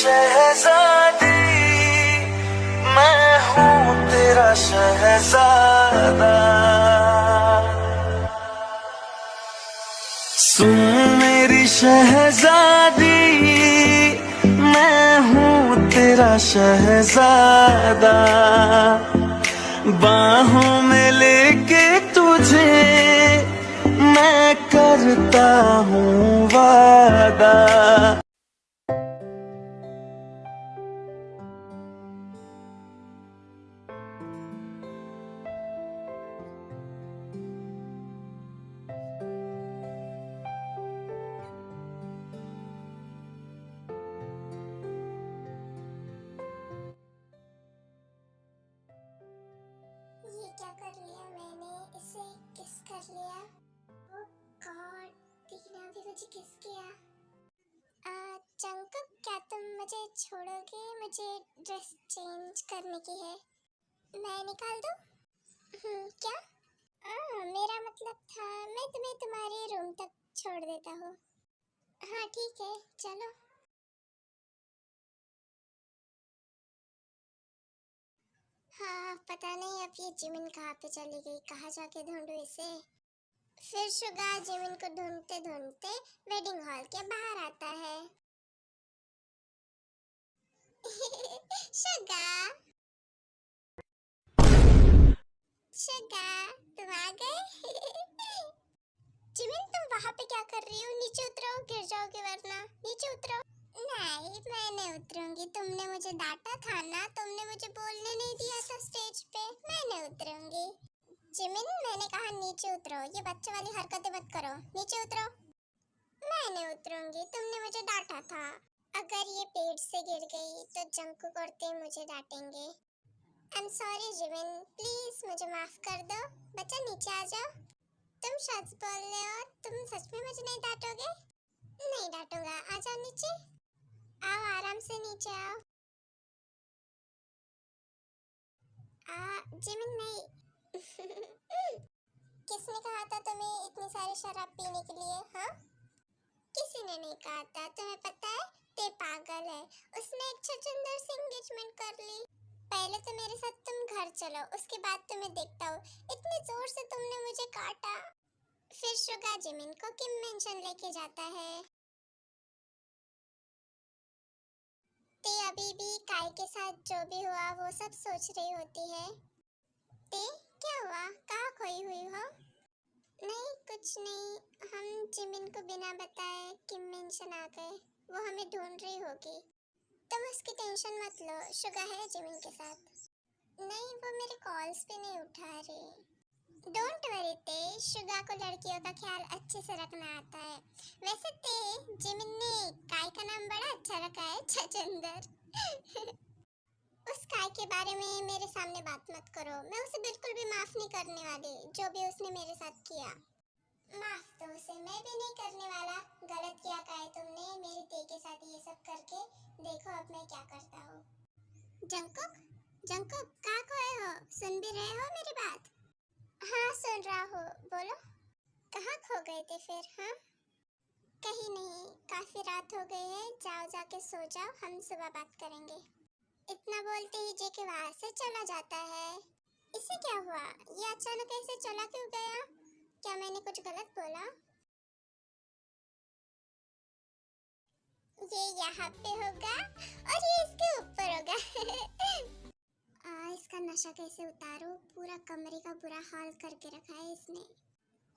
शहजादी, मैं हूँ तेरा शहजादा। सुन मेरी शहजादी, मैं हूँ तेरा शहजादा। बाहों में लेके तुझे मैं करता हूँ वादा। ये क्या कर लिया मैंने, इसे किस कर लिया। ओह गॉड, टीना भी मुझे किस किया। जंकुक, क्या तुम मुझे छोड़ोगे? मुझे ड्रेस चेंज करने की है। मैं निकाल दूँ? क्या? मेरा मतलब था मैं तुम्हें तुम्हारे रूम तक छोड़ देता हूँ। हाँ ठीक है, चलो। हाँ पता नहीं अब ये जिमिन कहाँ पे चली गई, कहाँ जाके ढूंढूं इसे। फिर शुगा जिमिन को ढूंढते ढूंढते वेडिंग हॉल के बाहर आता है। शुगा, शुगा, तुम आ गए। जिमिन तुम वहाँ पे क्या कर रही हो? नीचे उतरो, गिर जाओगे वरना। नीचे उतरो। नहीं मैं नहीं उतरूंगी, तुमने मुझे डांटा था ना, तुमने मुझे बोलने नहीं दिया था स्टेज पे। मैं नहीं उतरूंगी। जिमिन मैंने कहा नीचे उतरो, ये बच्चे वाली हरकतें मत करो, नीचे उतरो। मैं नहीं उतरूंगी, तुमने मुझे डांटा था। अगर ये पेड़ से गिर गई तो जंकुक और ते मुझे डांटेंगे। आई एम सॉरी जिमिन, प्लीज मुझे माफ कर दो। बच्चा नीचे आ जाओ। तुम सच बोल रहे हो? तुम सच में मुझे नहीं डांटोगे? नहीं डांटूंगा, आ जाओ नीचे। आओ आराम से नीचे आओ। जिमिन नहीं। किसने कहा था तुम्हें इतनी सारी शराब पीने के लिए? हाँ किसी ने नहीं कहा था, तुम्हें पता है ते पागल है, उसने एक छछूंदर से एंगेजमेंट कर ली। पहले तो मेरे साथ तुम घर चलो, उसके बाद तुम्हें देखता हूँ। इतनी जोर से तुमने मुझे काटा। फिर शुगा जिमिन को किम मेंशन लेके जाता है। ते अभी भी काय के साथ जो भी हुआ वो सब सोच रही होती है। ते क्या हुआ, कहाँ खोई हुई हो? नहीं कुछ नहीं, हम जिमिन को बिना बताए किम मेंशन आ गए, वो हमें ढूंढ रही होगी। तुम उसकी टेंशन मत लो, शुगा है जिमिन के साथ। नहीं वो मेरे कॉल्स पे नहीं उठा रही। डोंट वरी ते, शुगा को लड़कियों का ख्याल अच्छे से रखना आता है। वैसे ते, जिमिन ने काय का नाम बड़ा अच्छा रखा है, छछूंदर। उस काय के बारे में मेरे सामने बात मत करो, मैं उसे बिल्कुल भी माफ नहीं करने वाली, जो भी उसने मेरे साथ किया। माफ तो उसे मैं भी नहीं करने वाला। गलत किया काय तुमने मेरी ते के साथ ये सब करके। देखो अब मैं क्या करता हूँ। जंकुक, जंकुक कहाँ खोए हो? सुन भी रहे हो मेरी बात? हाँ सुन रहा हूँ, बोलो। कहाँ खो गए थे फिर? हाँ कहीं नहीं, काफी रात हो गई है, जाओ जाके सो जाओ, हम सुबह बात करेंगे। इतना बोलते ही जेके वहाँ से चला जाता है। इसे क्या हुआ, ये अचानक ऐसे चला क्यों गया? क्या मैंने कुछ गलत बोला? ये यहाँ पे होगा और ये इसके ऊपर होगा। इसका नशा कैसे उतारूं? पूरा कमरे का बुरा हाल करके रखा है इसने।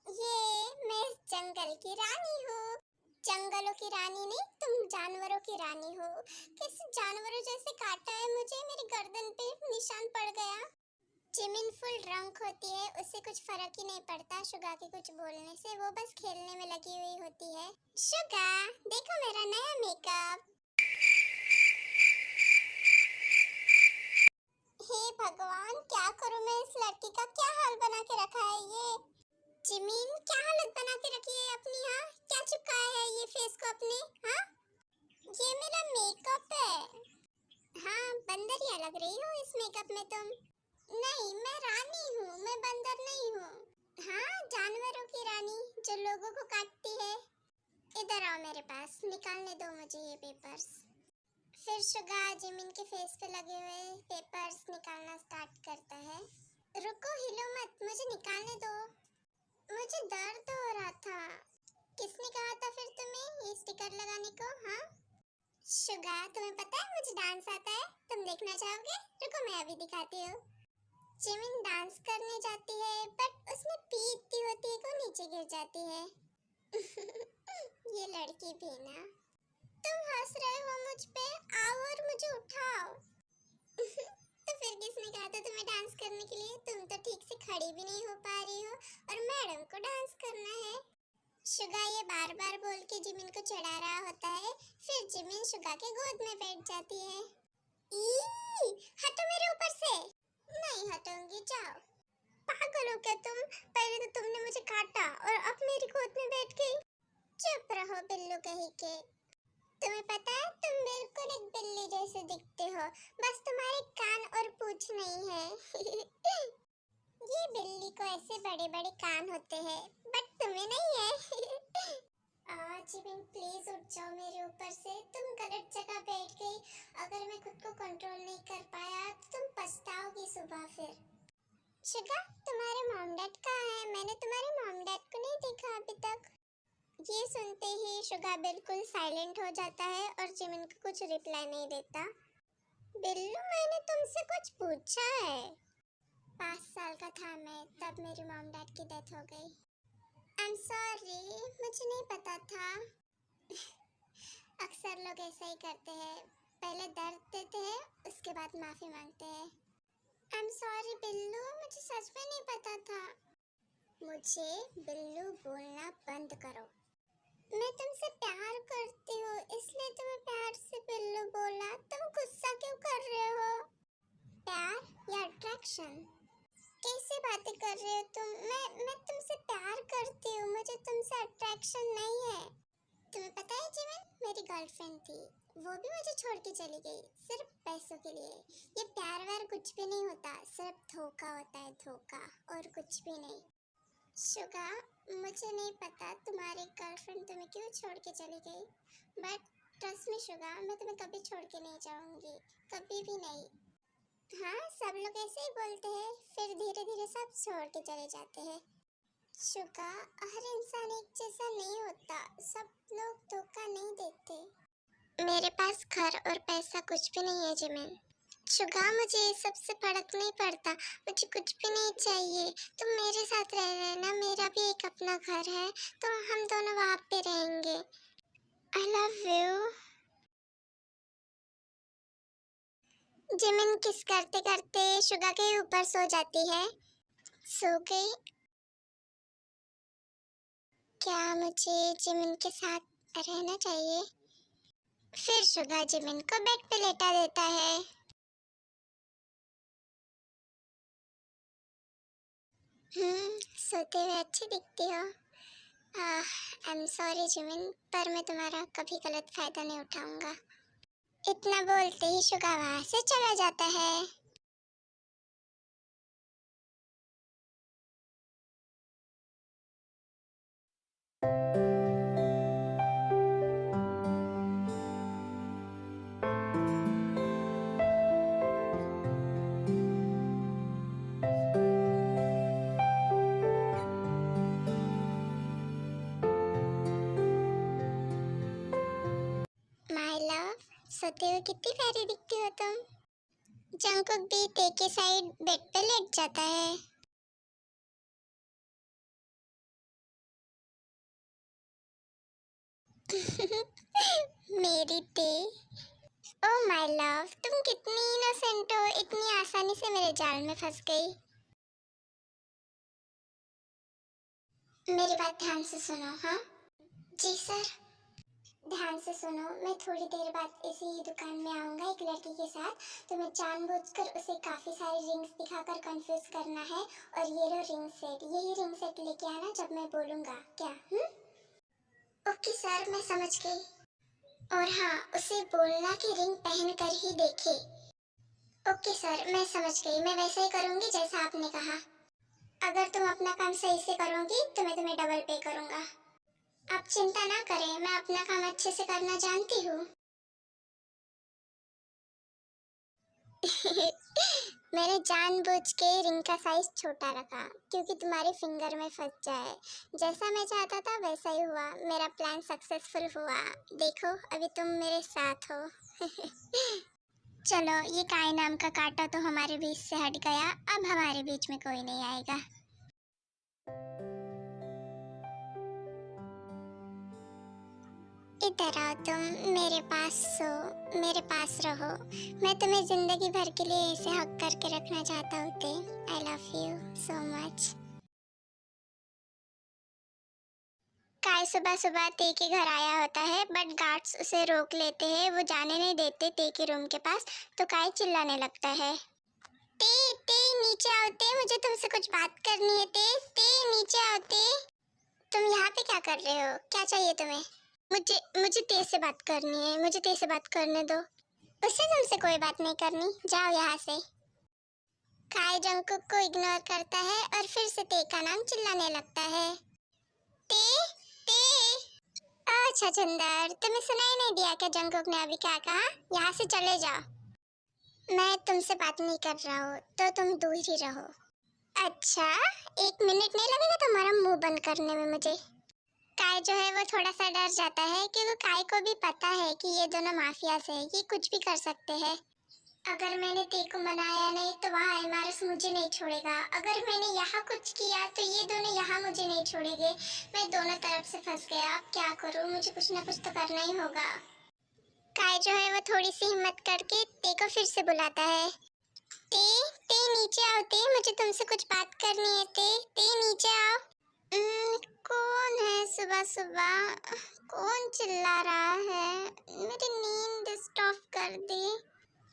ये मैं इस जंगल की रानी हूँ। जंगलों की रानी नहीं, तुम जानवरों की रानी हो। कैसे जानवरों जैसे काटा है मुझे, मेरी गर्दन पे निशान पड़ गया। जिमिन फुल ड्रंक होती है, उससे कुछ फर्क ही नहीं पड़ता शुगा के कुछ बोलने से, वो बस खेलने में लगी हुई होती है। शुगा देखो मेरा नया मेकअप। हे भगवान क्या करूं मैं, इस लड़की का क्या हाल बना के रखा है ये। जिमिन क्या हालत बना के रखी है अपनी? हाँ क्या चिपकाया है ये फेस को अपने? हाँ ये मेरा मेकअप है। हाँ बंदरिया लग रही हो इस मेकअप में तुम। नहीं मैं रानी हूँ, मैं बंदर नहीं हूँ। हाँ जानवरों की रानी जो लोगों को काटती है। इधर आओ मेरे पास, निकालने दो मुझे ये पेपर्स। फिर शुगा जिमिन के फेस पे लगे हुए पेपर्स निकालना स्टार्ट करता है। रुको, हिलो मत, मुझे निकालने दो, मुझे दर्द हो रहा था। किसने कहा था फिर तुम्हें ये स्टिकर लगाने को? हाँ शुगा, तुम्हें पता है मुझे डांस आता है, तुम देखना चाहोगे? रुको मैं अभी दिखाती हूँ। जिमिन डांस करने जाती है बट उसमें पी इतनी होती है कि वो नीचे गिर जाती है। ये लड़की भी ना। तुम हंस रहे हो मुझ पे, आओ और मुझे उठाओ। तो फिर किसने कहा था तुम्हें डांस करने के लिए? तुम तो ठीक से खड़ी भी नहीं हो पा रही हो और मैडम को डांस करना है। शुगा ये बार बार बोल के जिमिन को चढ़ा रहा होता है। फिर जिमिन शुगा के गोद में बैठ जाती है। ई, हटो मेरे ऊपर से। नहीं हटूंगी, जाओ। पागल हो क्या तुम? पहले तो तुमने मुझे काटा और अब मेरी गोद में बैठ गई। चुप रहो बिल्लू कहीं के। तुम्हें पता है तुम बिल्कुल एक बिल्ली जैसे दिखते हो, बस तुम्हारे कान और पूंछ नहीं है। ये बिल्ली को ऐसे बड़े बड़े कान होते हैं बट तुम्हें नहीं है। जिमिन प्लीज उठ जाओ मेरे ऊपर से, तुम गलत जगह बैठ गई। अगर मैं खुद को कंट्रोल नहीं कर पाया तो तुम पछताओगी सुबह फिर। शुगा, तुम्हारे मॉम डैड कहाँ हैं? मैंने तुम्हारे मॉम डैड को नहीं देखा अभी तक। ये सुनते ही शुगा बिल्कुल साइलेंट हो जाता है और जिमिन को कुछ रिप्लाई नहीं देता। बिल्लू, मैंने तुमसे कुछ पूछा है। 5 साल का था मैं तब मेरी मॉम डैड की डेथ हो गई। आई एम सॉरी, मुझे नहीं पता था। अक्सर लोग ऐसा ही करते हैं, पहले दर्द देते हैं उसके बाद माफी मांगते हैं। आई एम सॉरी बिल्लू, मुझे सच में नहीं पता था। मुझे बिल्लू बोलना बंद करो। मैं तुमसे प्यार करती हूँ इसलिए तुम्हें प्यार से बिल्लू बोला। तुम गुस्सा क्यों कर रहे हो? प्यार या अट्रैक्शन? कैसे बातें कर रहे हो तुम? मैं तुमसे प्यार करती हूँ, मुझे तुमसे अट्रैक्शन नहीं है। तुम्हें पता है जिमिन, मेरी गर्लफ्रेंड थी, वो भी मुझे छोड़ के चली गई सिर्फ पैसों के लिए। ये प्यार व्यार कुछ भी नहीं होता, सिर्फ धोखा होता है, धोखा और कुछ भी नहीं। शुगा, मुझे नहीं पता तुम्हारी गर्लफ्रेंड तुम्हें क्यों छोड़ के चली गई, बट ट्रस्ट मी शुगा, मैं तुम्हें कभी छोड़ के नहीं जाऊंगी, कभी भी नहीं। हाँ, सब लोग ऐसे ही बोलते हैं, फिर धीरे धीरे सब छोड़ के चले जाते हैं। शुगा, हर इंसान एक जैसा नहीं होता, सब लोग धोखा नहीं देते। मेरे पास घर और पैसा कुछ भी नहीं है जिमिन। शुगा, मुझे ये सबसे फर्क नहीं पड़ता, मुझे कुछ भी नहीं चाहिए। तुम मेरे साथ रह रहे ना, मेरा भी एक अपना घर है, तो हम दोनों वहाँ पे रहेंगे। I love you. जिमिन किस करते करते शुगा के ऊपर सो जाती है। सो गई। क्या मुझे जिमिन के साथ रहना चाहिए? फिर शुगा जिमिन को बेड पे लेटा देता है। सोते हुए अच्छी दिखती हो। आई एम सॉरी जिमिन, पर मैं तुम्हारा कभी गलत फायदा नहीं उठाऊंगा। इतना बोलते ही शुगा वहां से चला जाता है। माय लव, सोते हुए कितनी प्यारी दिखती हो तुम। जंगकुक भी ते के साइड बेड पे लेट जाता है। मेरी ते, ओ माय लव, तुम कितनी इनोसेंट हो, इतनी आसानी से मेरे जाल में फंस गई। मेरी बात ध्यान से सुनो। हाँ जी सर। ध्यान से सुनो, मैं थोड़ी देर बाद इसी दुकान में आऊंगा एक लड़की के साथ। तुम्हें जानबूझकर उसे काफी सारे रिंग्स दिखाकर कंफ्यूज करना है और ये लो रिंग सेट, यही रिंग सेट लेके आना जब मैं बोलूंगा। क्या? ओके सर, मैं समझ गई। और हाँ, उसे बोलना कि रिंग पहन कर ही देखे। ओके सर, मैं समझ गई, मैं वैसे ही करूंगी जैसा आपने कहा। अगर तुम अपना काम सही से करोगी तो मैं तुम्हें डबल पे करूंगा। आप चिंता ना करें, मैं अपना काम अच्छे से करना जानती हूँ। मैंने जानबूझ के रिंग का साइज छोटा रखा क्योंकि तुम्हारे फिंगर में फंस जाए। जैसा मैं चाहता था वैसा ही हुआ, मेरा प्लान सक्सेसफुल हुआ। देखो अभी तुम मेरे साथ हो। चलो ये काई नाम का कांटा तो हमारे बीच से हट गया, अब हमारे बीच में कोई नहीं आएगा। इधर आओ तुम, मेरे पास सो, मेरे पास रहो। मैं तुम्हें जिंदगी भर के लिए ऐसे हक करके रखना चाहता हूँ ते। I love you so much. काय सुबह सुबह ते के घर आया होता है बट गार्ड्स उसे रोक लेते हैं, वो जाने नहीं देते ते के रूम के पास। तो काय चिल्लाने लगता है, ते ते नीचे आओ ते, मुझे तुमसे कुछ बात करनी है ते, ते नीचे आओ ते। तुम यहाँ पे क्या कर रहे हो, क्या चाहिए तुम्हें? मुझे मुझे तेरे से बात करनी है, मुझे तेरे से बात करने दो। उससे तुमसे कोई बात नहीं करनी, जाओ यहाँ से। काय जंगकुक को इग्नोर करता है और फिर से ते का नाम चिल्लाने लगता है, ते ते। अच्छा चंदर, तुम्हें सुनाई नहीं दिया क्या जंगकुक ने अभी क्या कहा? यहाँ से चले जाओ। मैं तुमसे बात नहीं कर रहा हूँ तो तुम दूर ही रहो। अच्छा 1 मिनट नहीं लगेगा तुम्हारा मुंह बंद करने में मुझे? काय जो है वो थोड़ा सा डर जाता है क्योंकि काय को भी पता है कि ये दोनों माफिया से ये कुछ भी कर सकते हैं। अगर मैंने ते को मनाया नहीं तो वहाँ एमआरएस मुझे नहीं छोड़ेगा, अगर मैंने यहाँ कुछ किया तो ये दोनों यहाँ मुझे नहीं छोड़ेंगे। मैं दोनों तरफ से फंस गया, अब क्या करूँ? मुझे कुछ ना कुछ तो करना ही होगा। काय जो है वो थोड़ी सी हिम्मत करके ते को फिर से बुलाता है, ते ते नीचे आओ ते, मुझे तुमसे कुछ बात करनी है ते, ते नीचे आओ। कौन है सुबह सुबह, कौन चिल्ला रहा है? मेरी नींद डिस्टर्ब कर दी।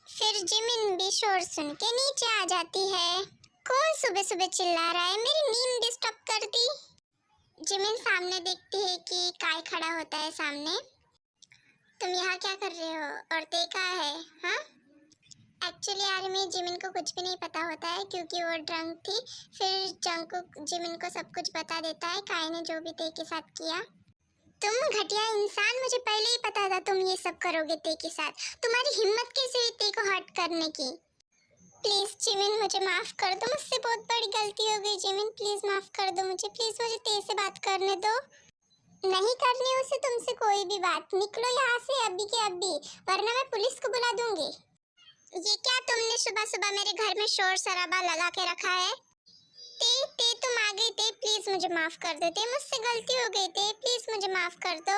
फिर जिमिन भी शोर सुन के नीचे आ जाती है। कौन सुबह सुबह चिल्ला रहा है, मेरी नींद डिस्टर्ब कर दी। जिमिन सामने देखती है कि काय खड़ा होता है सामने। तुम यहाँ क्या कर रहे हो और ते कहाँ है? हाँ एक्चुअली यार में जिमिन को कुछ भी नहीं पता होता है क्योंकि वो ड्रंक थी। फिर जंगकुक जिमिन को सब कुछ बता देता है काय ने जो भी ते के साथ किया। तुम घटिया इंसान, मुझे पहले ही पता था तुम ये सब करोगे ते के साथ। तुम्हारी हिम्मत कैसे हुई ते को हर्ट करने की? प्लीज जिमिन मुझे माफ कर दो, मुझसे बहुत बड़ी गलती हो गई जिमिन, प्लीज माफ कर दो मुझे, प्लीज मुझे ते से बात करने दो। नहीं करनी उसे तुमसे कोई भी बात, निकलो यहाँ से अभी के अभी वरना मैं पुलिस को बुला दूंगी। ये क्या तुमने सुबह सुबह मेरे घर में शोर शराबा लगा के रखा है? ते तुम आ गई ते, प्लीज मुझे माफ कर दो ते, मुझसे गलती हो गई ते, प्लीज मुझे माफ कर दो।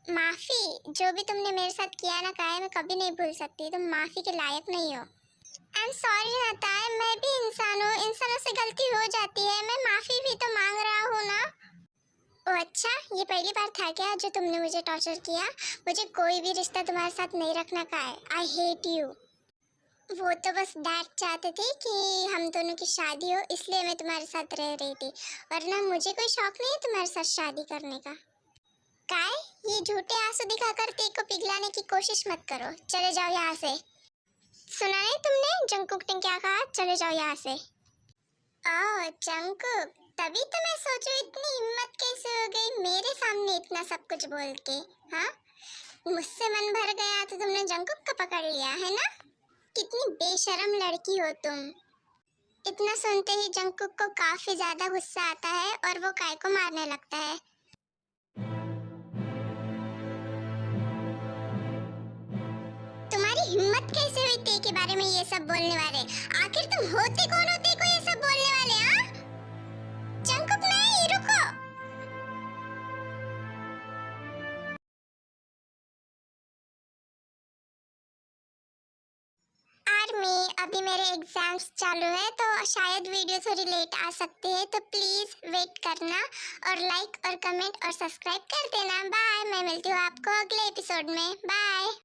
माफी? जो भी तुमने मेरे साथ किया ना काय, मैं कभी नहीं भूल सकती, तुम माफी के लायक नहीं हो। आई एम सॉरी नाताय, मैं भी इंसान हूँ, इंसानों से गलती हो जाती है, मैं माफी भी तो मांग रहा हूँ ना। ओ अच्छा, ये पहली बार था क्या जो तुमने मुझे टॉर्चर किया? मुझे कोई भी रिश्ता तुम्हारे साथ नहीं रखना काय, आई हेट यू। वो तो बस डैड चाहते थे कि हम दोनों की शादी हो इसलिए मैं तुम्हारे साथ रह रही थी, वरना मुझे कोई शौक नहीं है तुम्हारे साथ शादी करने का। काय ये झूठे आंसू दिखाकर ते को पिघलाने की कोशिश मत करो, चले जाओ यहाँ से। सुना नहीं तुमने जंगकुक ने क्या कहा, चले जाओ यहाँ से। ओह जंगकुक, तभी तो मैं सोचूं इतनी हिम्मत कैसे हो गई मेरे सामने इतना सब कुछ बोल के। हाँ मुझसे मन भर गया तो तुमने जंगकुक को पकड़ लिया है ना? कितनी बेशर्म लड़की हो तुम। इतना सुनते ही जंगकुक को काफी ज्यादा गुस्सा आता है और वो काय को मारने लगता है। तुम्हारी हिम्मत कैसे हुई ते के बारे में ये सब बोलने वाले? आखिर तुम होते कौन हो ते को ये सब बोलने वाले? हाँ जंगकुक नहीं, रुको। आर्मी अभी मेरे एग्जाम्स चालू है तो शायद वीडियो थोड़ी लेट आ सकती है, तो प्लीज वेट करना और लाइक और कमेंट और सब्सक्राइब कर देना। बाय, मैं मिलती हूँ आपको अगले एपिसोड में, बाय।